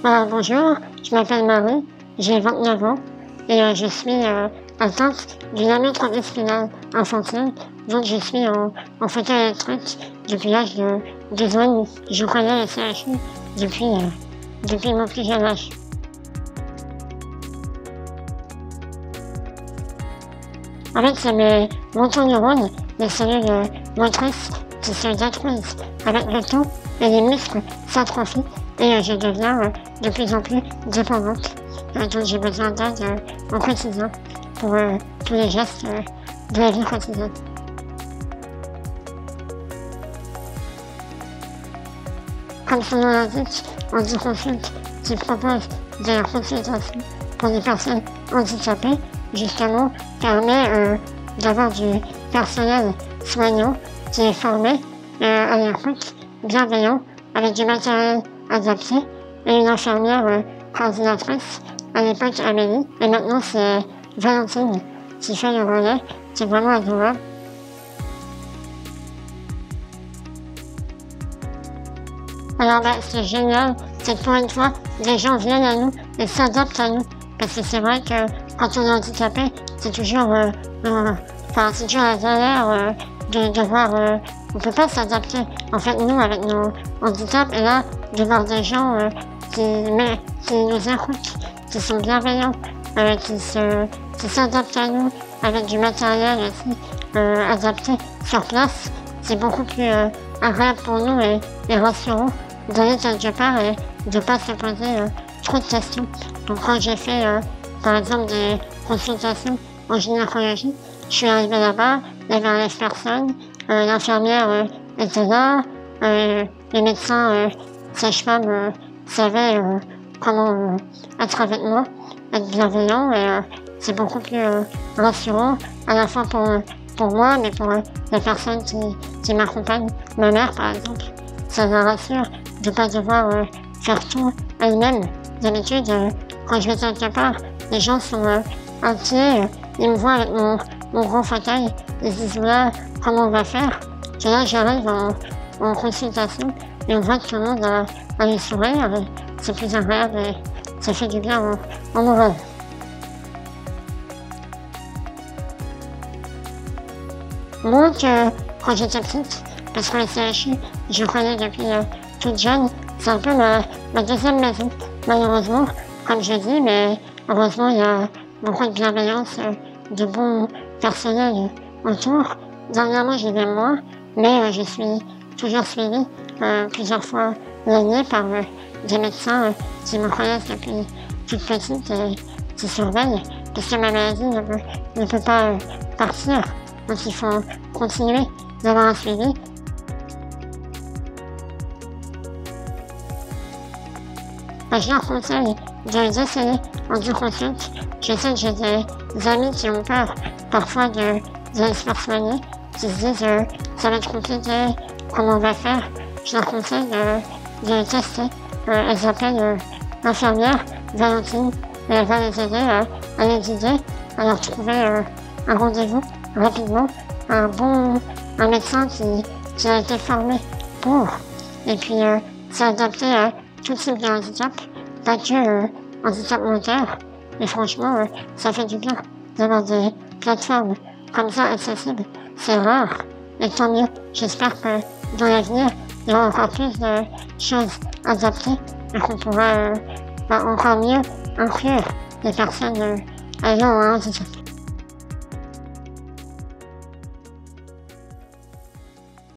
Bonjour, je m'appelle Marie, j'ai 29 ans et je suis atteinte d'une amyotrophie spinale infantile, donc je suis en fauteuil électrique depuis l'âge de 2 ans et demi. Je connais le CHU depuis mon plus jeune âge. En fait, c'est mes motoneurones, les cellules motrices qui se détruisent avec le temps et les muscles s'atrophient et je deviens de plus en plus dépendante. Donc j'ai besoin d'aide au quotidien pour tous les gestes de la vie quotidienne. Comme son nom l'indique, HandiConsult qui propose des consultations pour les personnes handicapées, justement, permet d'avoir du personnel soignant qui est formé à l'écoute, bienveillant, avec du matériel adapté et une infirmière coordinatrice, à l'époque Amélie, et maintenant c'est Valentine qui fait le relais, qui est vraiment adorable. Alors ce qui est génial, c'est que pour une fois, les gens viennent à nous et s'adaptent à nous. Parce que c'est vrai que quand on est handicapé, c'est toujours la galère de voir, on peut pas s'adapter. En fait, nous, avec nos handicaps, et là, de voir des gens qui nous écoutent, qui sont bienveillants, qui s'adaptent à nous, avec du matériel aussi adapté sur place, c'est beaucoup plus agréable pour nous et rassurant d'aller quelque part et de pas se poser trop de questions. Donc quand j'ai fait par exemple des consultations en gynécologie, je suis arrivée là-bas, il y avait 11 personnes, l'infirmière était là, les médecins, sages-femmes savaient comment être avec moi, être bienveillants et c'est beaucoup plus rassurant à la fois pour moi mais pour les personnes qui m'accompagnent. Ma mère par exemple, ça la rassure de ne pas devoir faire tout elle-même. D'habitude, quand je vais quelque part, les gens sont inquiets, ils me voient avec mon gros fauteuil, ils se disent là, comment on va faire? Et là j'arrive en consultation et on voit que tout le monde a le sourire, et c'est plus agréable et ça fait du bien en moral. Moins que quand j'étais petite, parce que le CHU, je connais depuis toute jeune, c'est un peu ma deuxième maison, malheureusement, comme je dis, mais heureusement il y a beaucoup de bienveillance, de bons personnels autour. Dernièrement j'y vais moins, mais je suis toujours suivie plusieurs fois l'année par des médecins qui me connaissent depuis toute petite et qui surveillent, parce que ma maladie ne peut pas partir, donc il faut continuer d'avoir un suivi. Je leur conseille d'essayer HandiConsult. Je sais que j'ai des amis qui ont peur parfois de se faire soigner, qui se disent ça va être compliqué, comment on va faire. Je leur conseille de tester. Elles s'appellent l'infirmière Valentine et elle va les aider à les guider, à leur trouver un rendez-vous rapidement, un médecin qui a été formé pour, et puis c'est adapté à tout type de handicap, pas que handicap moteur, et franchement ça fait du bien d'avoir des plateformes comme ça accessibles, c'est rare, et tant mieux. J'espère que dans l'avenir il y aura encore plus de choses adaptées et qu'on pourra encore mieux inclure les personnes ayant un handicap.